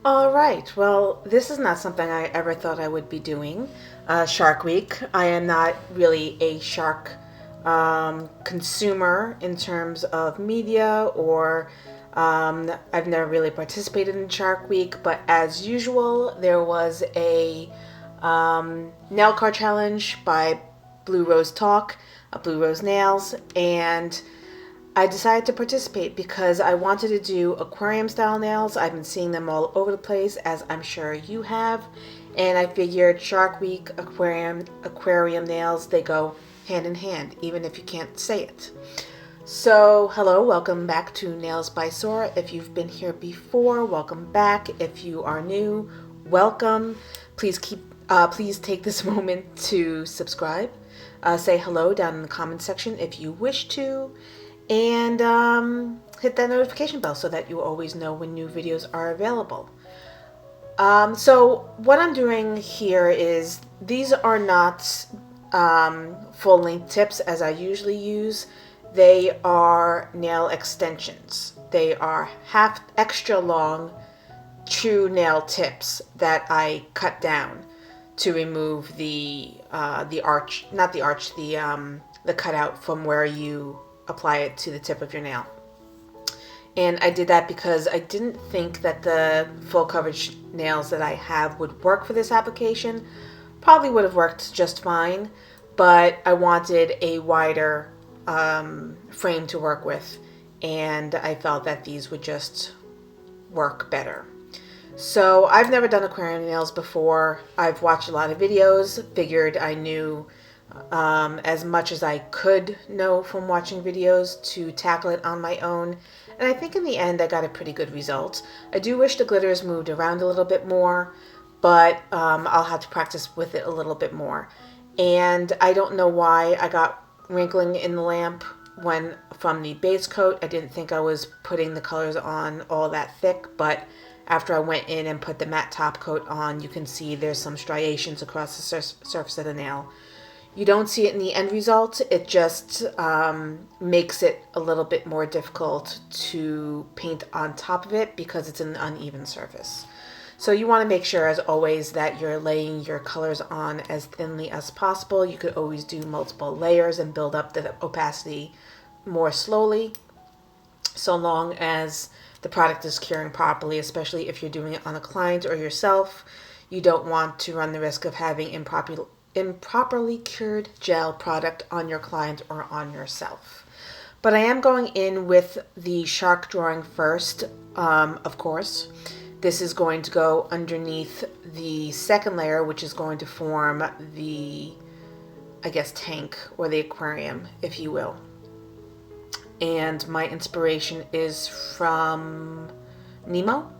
All right. Well, this is not something I ever thought I would be doing. Shark Week. I am not really a shark consumer in terms of media, or I've never really participated in Shark Week. But as usual, there was a nail car challenge by Blue Rose Talk, Blue Rose Nails, and I decided to participate because I wanted to do aquarium style nails. I've been seeing them all over the place, as I'm sure you have. And I figured Shark Week, aquarium nails, they go hand in hand, even if you can't say it. So, hello, welcome back to Nails by Sora. If you've been here before, welcome back. If you are new, welcome. Please take this moment to subscribe. Say hello down in the comment section if you wish to, and hit that notification bell so that you always know when new videos are available. So what I'm doing here is, these are not full-length tips as I usually use. They are nail extensions. They are half extra long true nail tips that I cut down to remove the arch, not the arch, the cutout from where you apply it to the tip of your nail. And I did that because I didn't think that the full coverage nails that I have would work for this application. Probably would have worked just fine, but I wanted a wider frame to work with, and I felt that these would just work better. So I've never done aquarium nails before. I've watched a lot of videos, figured I knew as much as I could know from watching videos to tackle it on my own. And I think in the end I got a pretty good result. I do wish the glitters moved around a little bit more, but I'll have to practice with it a little bit more. And I don't know why I got wrinkling in the lamp when from the base coat. I didn't think I was putting the colors on all that thick, but after I went in and put the matte top coat on, you can see there's some striations across the surface of the nail. You don't see it in the end result. It just makes it a little bit more difficult to paint on top of it because it's an uneven surface. So you want to make sure, as always, that you're laying your colors on as thinly as possible. You could always do multiple layers and build up the opacity more slowly, so long as the product is curing properly, especially if you're doing it on a client or yourself. You don't want to run the risk of having improperly cured gel product on your client or on yourself. But I am going in with the shark drawing first, of course. This is going to go underneath the second layer, which is going to form the, I guess, tank or the aquarium, if you will. And my inspiration is from Nemo,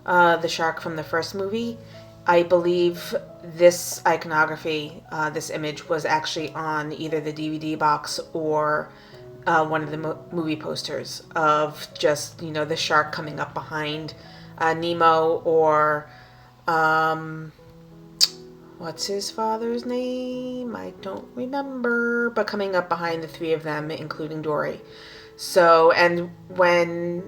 the shark from the first movie. I believe this iconography, this image, was actually on either the DVD box or one of the movie posters of just, the shark coming up behind Nemo, or what's his father's name? I don't remember, but coming up behind the three of them, including Dory. So, and when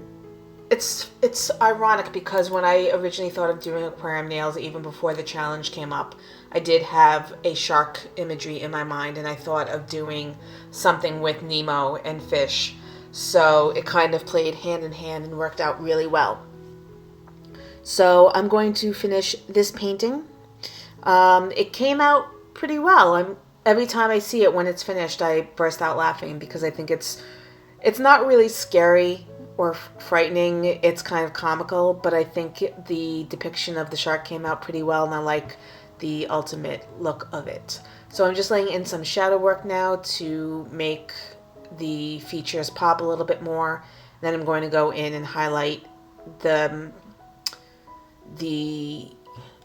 it's ironic because when I originally thought of doing aquarium nails, even before the challenge came up, I did have a shark imagery in my mind, and I thought of doing something with Nemo and fish. So it kind of played hand in hand and worked out really well. So I'm going to finish this painting. It came out pretty well. Every time I see it when it's finished, I burst out laughing because I think it's not really scary or frightening. It's kind of comical, but I think the depiction of the shark came out pretty well, and I like the ultimate look of it. So I'm just laying in some shadow work now to make the features pop a little bit more. Then I'm going to go in and highlight the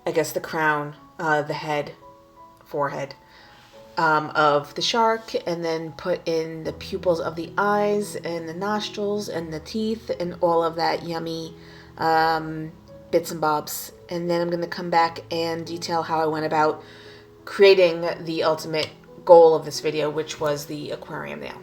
I guess the crown, the head, forehead of the shark, and then put in the pupils of the eyes and the nostrils and the teeth and all of that yummy bits and bobs. And then I'm going to come back and detail how I went about creating the ultimate goal of this video, which was the aquarium nail.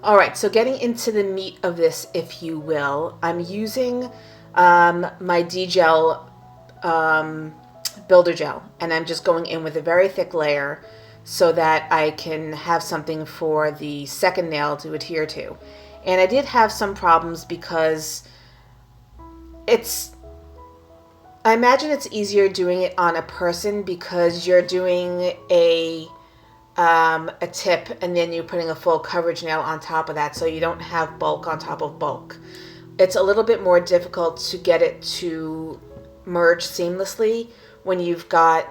All right, so getting into the meat of this, if you will, I'm using my DGel builder gel, and I'm just going in with a very thick layer so that I can have something for the second nail to adhere to. And I did have some problems because I imagine it's easier doing it on a person because you're doing a tip and then you're putting a full coverage nail on top of that, so you don't have bulk on top of bulk. It's a little bit more difficult to get it to merge seamlessly when you've got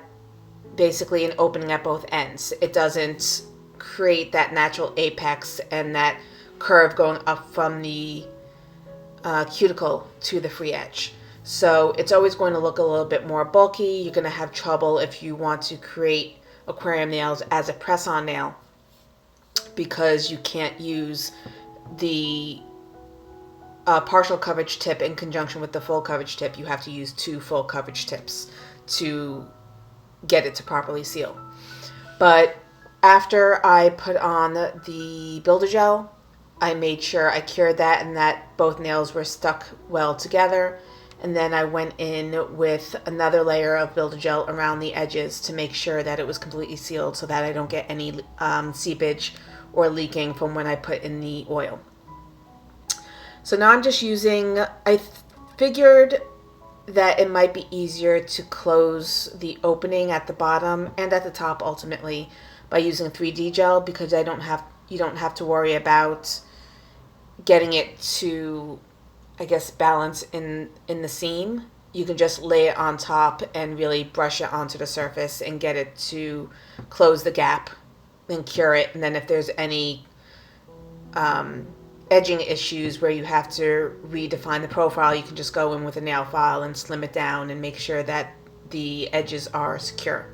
basically an opening at both ends. It doesn't create that natural apex and that curve going up from the cuticle to the free edge. So it's always going to look a little bit more bulky. You're going to have trouble if you want to create aquarium nails as a press-on nail because you can't use the partial coverage tip in conjunction with the full coverage tip. You have to use 2 full coverage tips to get it to properly seal. But after I put on the builder gel, I made sure I cured that and that both nails were stuck well together. And then I went in with another layer of builder gel around the edges to make sure that it was completely sealed so that I don't get any seepage or leaking from when I put in the oil. So now I'm just using, I figured that it might be easier to close the opening at the bottom and at the top ultimately by using 3D gel because you don't have to worry about getting it to, I guess, balance in the seam. You can just lay it on top and really brush it onto the surface and get it to close the gap and cure it. And then if there's any edging issues where you have to redefine the profile, you can just go in with a nail file and slim it down and make sure that the edges are secure.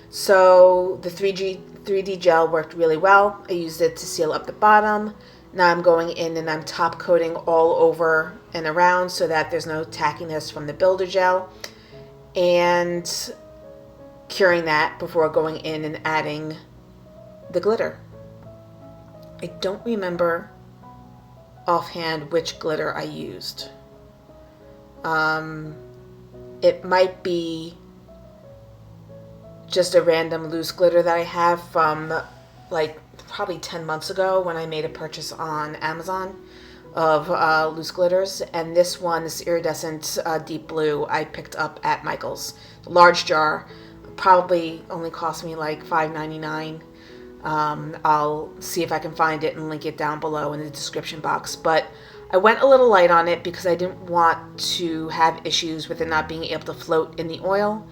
So the 3D gel worked really well. I used it to seal up the bottom. Now I'm going in and I'm top coating all over and around so that there's no tackiness from the builder gel and curing that before going in and adding the glitter. I don't remember offhand which glitter I used. It might be just a random loose glitter that I have from like probably 10 months ago when I made a purchase on Amazon of loose glitters, and this one, this iridescent deep blue, I picked up at Michael's. Large jar, probably only cost me like $5.99. I'll see if I can find it and link it down below in the description box. But I went a little light on it because I didn't want to have issues with it not being able to float in the oil.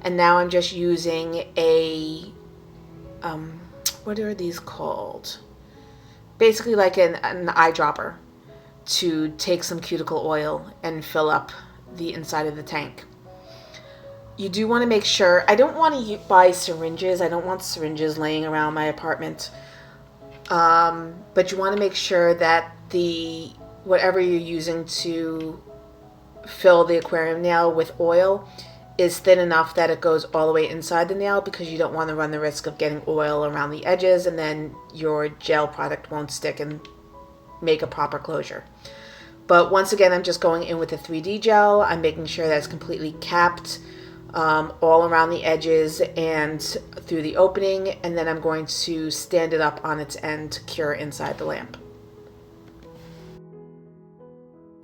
And now I'm just using a, what are these called? Basically like an eyedropper to take some cuticle oil and fill up the inside of the tank. You do want to make sure, I don't want to buy syringes. I don't want syringes laying around my apartment. But you want to make sure that whatever you're using to fill the aquarium nail with oil is thin enough that it goes all the way inside the nail, because you don't want to run the risk of getting oil around the edges and then your gel product won't stick and make a proper closure. But once again, I'm just going in with the 3D gel. I'm making sure that it's completely capped all around the edges and through the opening, and then I'm going to stand it up on its end to cure inside the lamp.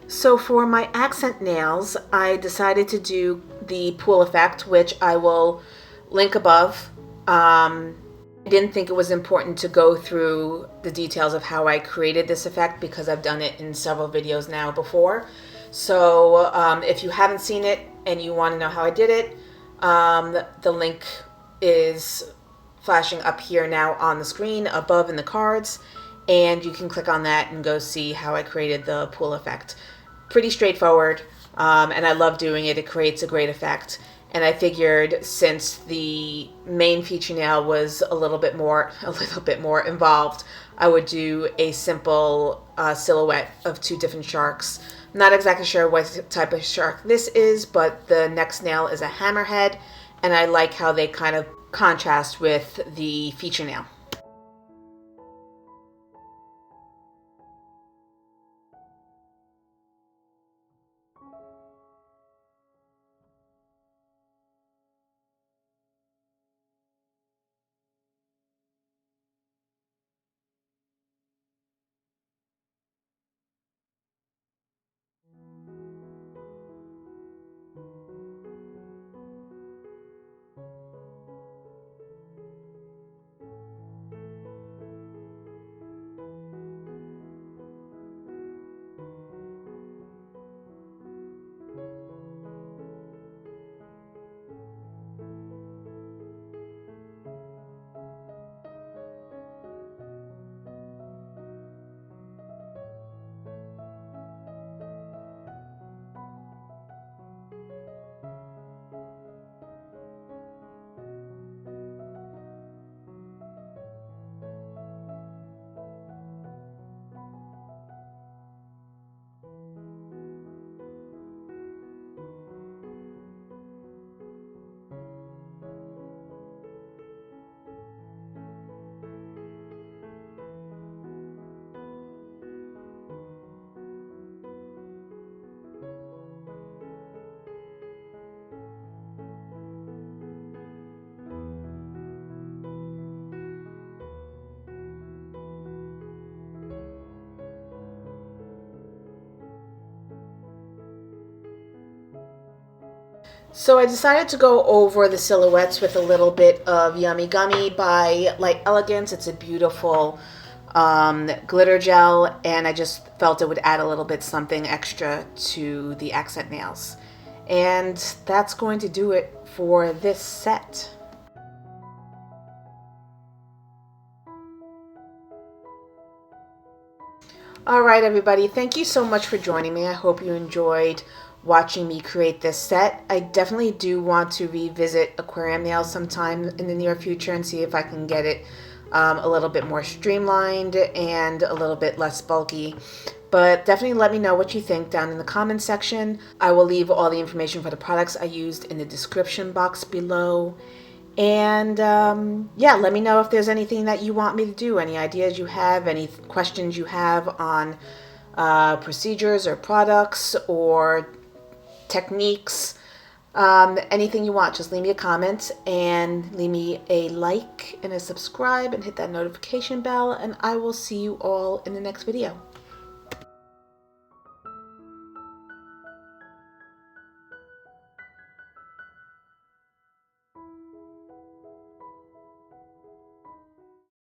So for my accent nails, I decided to do the pool effect, which I will link above. I didn't think it was important to go through the details of how I created this effect because I've done it in several videos now before. So if you haven't seen it and you want to know how I did it, the link is flashing up here now on the screen above in the cards, and you can click on that and go see how I created the pool effect. Pretty straightforward, and I love doing it. It creates a great effect. And I figured since the main feature nail was a little bit more involved, I would do a simple silhouette of 2 different sharks. Not exactly sure what type of shark this is, but the next nail is a hammerhead, and I like how they kind of contrast with the feature nail. So I decided to go over the silhouettes with a little bit of Yummy Gummy by Light Elegance. It's a beautiful glitter gel, and I just felt it would add a little bit something extra to the accent nails. And that's going to do it for this set. All right, everybody, thank you so much for joining me. I hope you enjoyed watching me create this set. I definitely do want to revisit Aquarium nails sometime in the near future and see if I can get it a little bit more streamlined and a little bit less bulky. But definitely let me know what you think down in the comments section. I will leave all the information for the products I used in the description box below. And yeah, let me know if there's anything that you want me to do, any ideas you have, any questions you have on procedures or products or techniques. Anything you want, just leave me a comment and leave me a like and a subscribe and hit that notification bell, and I will see you all in the next video.